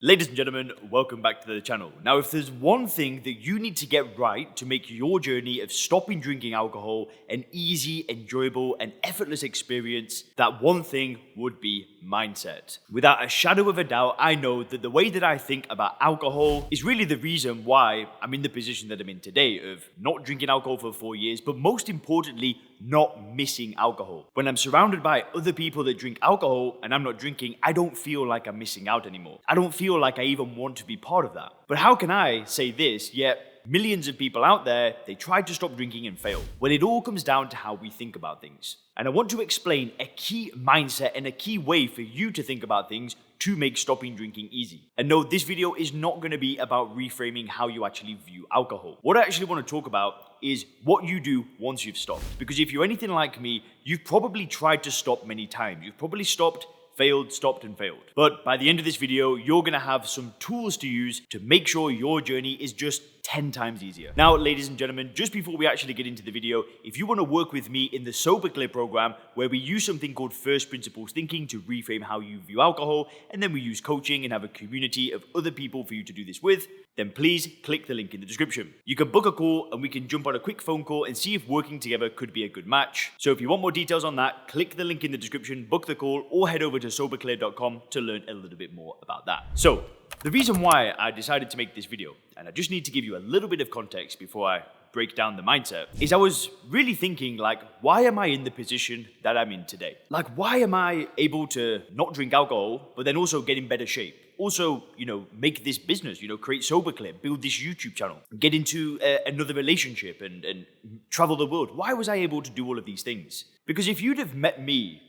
Ladies and gentlemen, welcome back to the channel. Now, if there's one thing that you need to get right to make your journey of stopping drinking alcohol an easy, enjoyable, and effortless experience, that one thing would be mindset. Without a shadow of a doubt, I know that the way that I think about alcohol is really the reason why I'm in the position that I'm in today of not drinking alcohol for 4 years, but most importantly, not missing alcohol. When I'm surrounded by other people that drink alcohol and I'm not drinking, I don't feel like I'm missing out anymore. I don't feel like I even want to be part of that. But how can I say this, yet millions of people out there, they tried to stop drinking and failed? Well, it all comes down to how we think about things. And I want to explain a key mindset and a key way for you to think about things to make stopping drinking easy. And no, this video is not going to be about reframing how you actually view alcohol. What I actually want to talk about is what you do once you've stopped. Because if you're anything like me, you've probably tried to stop many times. You've probably stopped, failed, stopped, and failed. But by the end of this video, you're gonna have some tools to use to make sure your journey is just 10 times easier. Now, ladies and gentlemen, just before we actually get into the video, if you wanna work with me in the Sober Clear program, where we use something called first principles thinking to reframe how you view alcohol, and then we use coaching and have a community of other people for you to do this with, then please click the link in the description. You can book a call and we can jump on a quick phone call and see if working together could be a good match. So if you want more details on that, click the link in the description, book the call, or head over to soberclear.com to learn a little bit more about that. So the reason why I decided to make this video, and I just need to give you a little bit of context before I break down the mindset, is I was really thinking, like, why am I in the position that I'm in today? Like, why am I able to not drink alcohol, but then also get in better shape? Also, make this business, create Sober Clear, build this YouTube channel, get into another relationship and travel the world. Why was I able to do all of these things? Because if you'd have met me,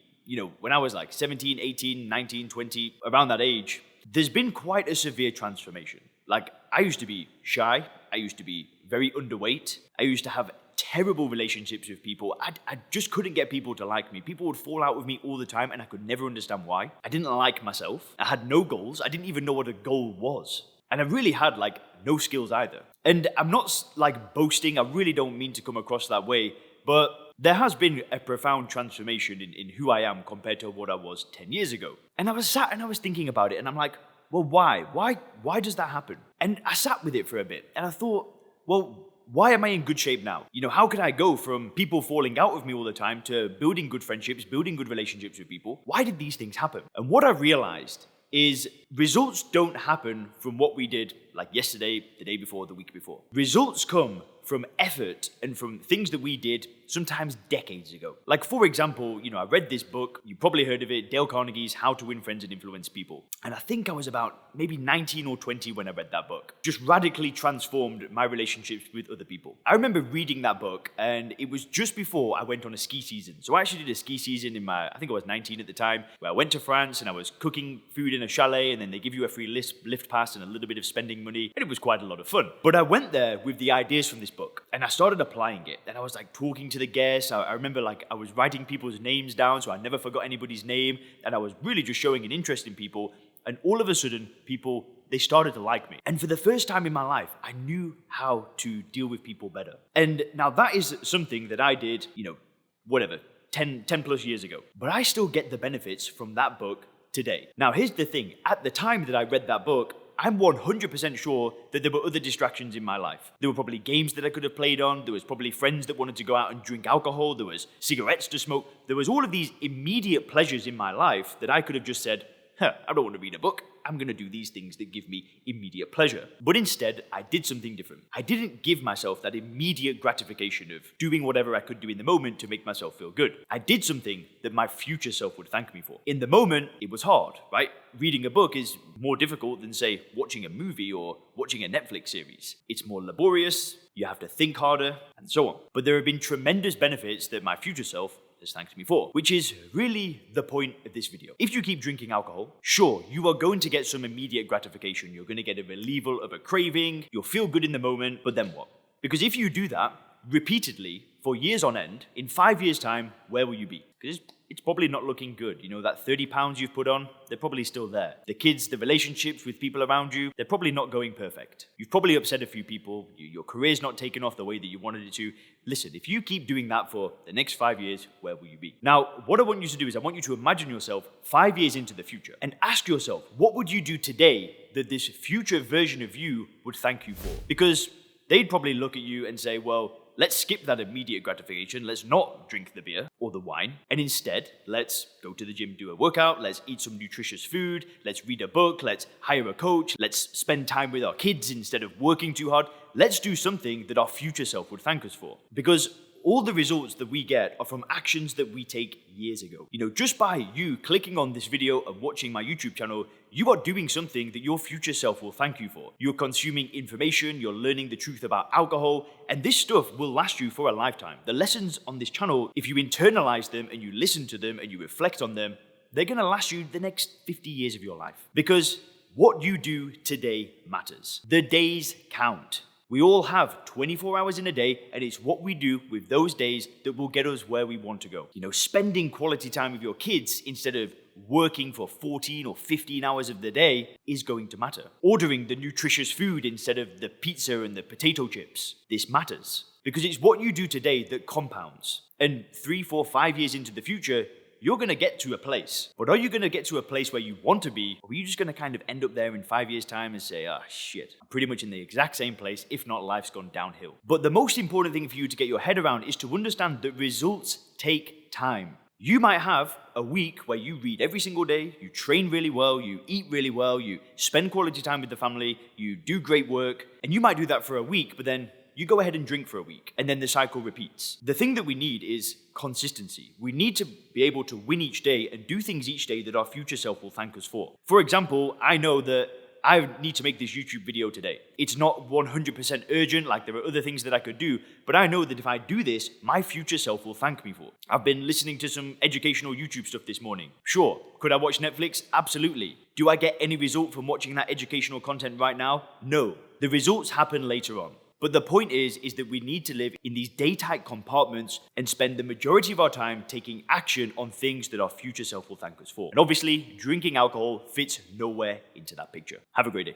when I was like 17, 18, 19, 20, around that age, there's been quite a severe transformation. Like, I used to be shy. I used to be very underweight. I used to have terrible relationships with people. I just couldn't get people to like me. People would fall out with me all the time and I could never understand why. I didn't like myself. I had no goals. I didn't even know what a goal was. And I really had no skills either. And I'm not boasting. I really don't mean to come across that way. But there has been a profound transformation in who I am compared to what I was 10 years ago. And I was sat and I was thinking about it and I'm like, well, why? Why does that happen? And I sat with it for a bit and I thought, well, why am I in good shape now? How could I go from people falling out with me all the time to building good friendships, building good relationships with people? Why did these things happen? And what I realized is results don't happen from what we did like yesterday, the day before, the week before. Results come from effort and from things that we did sometimes decades ago. Like, for example, I read this book, you probably heard of it, Dale Carnegie's How to Win Friends and Influence People. And I think I was about maybe 19 or 20 when I read that book. Just radically transformed my relationships with other people. I remember reading that book and it was just before I went on a ski season. So I actually did a ski season I think I was 19 at the time, where I went to France and I was cooking food in a chalet and then they give you a free lift pass and a little bit of spending money. And it was quite a lot of fun. But I went there with the ideas from this book and I started applying it. And I was talking to the guests. I remember I was writing people's names down so I never forgot anybody's name. And I was really just showing an interest in people. And all of a sudden, people, they started to like me. And for the first time in my life, I knew how to deal with people better. And now that is something that I did, 10 plus years ago. But I still get the benefits from that book today. Now, here's the thing. At the time that I read that book, I'm 100% sure that there were other distractions in my life. There were probably games that I could have played on. There was probably friends that wanted to go out and drink alcohol. There was cigarettes to smoke. There was all of these immediate pleasures in my life that I could have just said, I don't want to read a book. I'm going to do these things that give me immediate pleasure. But instead, I did something different. I didn't give myself that immediate gratification of doing whatever I could do in the moment to make myself feel good. I did something that my future self would thank me for. In the moment, it was hard, right? Reading a book is more difficult than, say, watching a movie or watching a Netflix series. It's more laborious, you have to think harder, and so on. But there have been tremendous benefits that my future self has thanked me for, which is really the point of this video. If you keep drinking alcohol, sure, you are going to get some immediate gratification. You're going to get a relieval of a craving. You'll feel good in the moment, but then what? Because if you do that repeatedly for years on end, in 5 years' time, where will you be? Because it's probably not looking good. You know, that 30 pounds you've put on, they're probably still there. The kids, the relationships with people around you, they're probably not going perfect. You've probably upset a few people. Your career's not taken off the way that you wanted it to. Listen, if you keep doing that for the next 5 years, where will you be? Now, what I want you to do is I want you to imagine yourself 5 years into the future and ask yourself, what would you do today that this future version of you would thank you for? Because they'd probably look at you and say, well, let's skip that immediate gratification. Let's not drink the beer or the wine. And instead, let's go to the gym, do a workout. Let's eat some nutritious food. Let's read a book. Let's hire a coach. Let's spend time with our kids instead of working too hard. Let's do something that our future self would thank us for. Because all the results that we get are from actions that we take years ago. You know, just by you clicking on this video and watching my YouTube channel, you are doing something that your future self will thank you for. You're consuming information, you're learning the truth about alcohol, and this stuff will last you for a lifetime. The lessons on this channel, if you internalize them and you listen to them and you reflect on them, they're gonna last you the next 50 years of your life. Because what you do today matters. The days count. We all have 24 hours in a day, and it's what we do with those days that will get us where we want to go. You know, spending quality time with your kids instead of working for 14 or 15 hours of the day is going to matter. Ordering the nutritious food instead of the pizza and the potato chips, this matters. Because it's what you do today that compounds. And 3, 4, 5 years into the future, you're going to get to a place. But are you going to get to a place where you want to be? Or are you just going to kind of end up there in 5 years' time and say, shit, I'm pretty much in the exact same place, if not life's gone downhill. But the most important thing for you to get your head around is to understand that results take time. You might have a week where you read every single day, you train really well, you eat really well, you spend quality time with the family, you do great work, and you might do that for a week, but then you go ahead and drink for a week, and then the cycle repeats. The thing that we need is consistency. We need to be able to win each day and do things each day that our future self will thank us for. For example, I know that I need to make this YouTube video today. It's not 100% urgent, like there are other things that I could do, but I know that if I do this, my future self will thank me for it. I've been listening to some educational YouTube stuff this morning. Sure. Could I watch Netflix? Absolutely. Do I get any result from watching that educational content right now? No. The results happen later on. But the point is that we need to live in these day-tight compartments and spend the majority of our time taking action on things that our future self will thank us for. And obviously, drinking alcohol fits nowhere into that picture. Have a great day.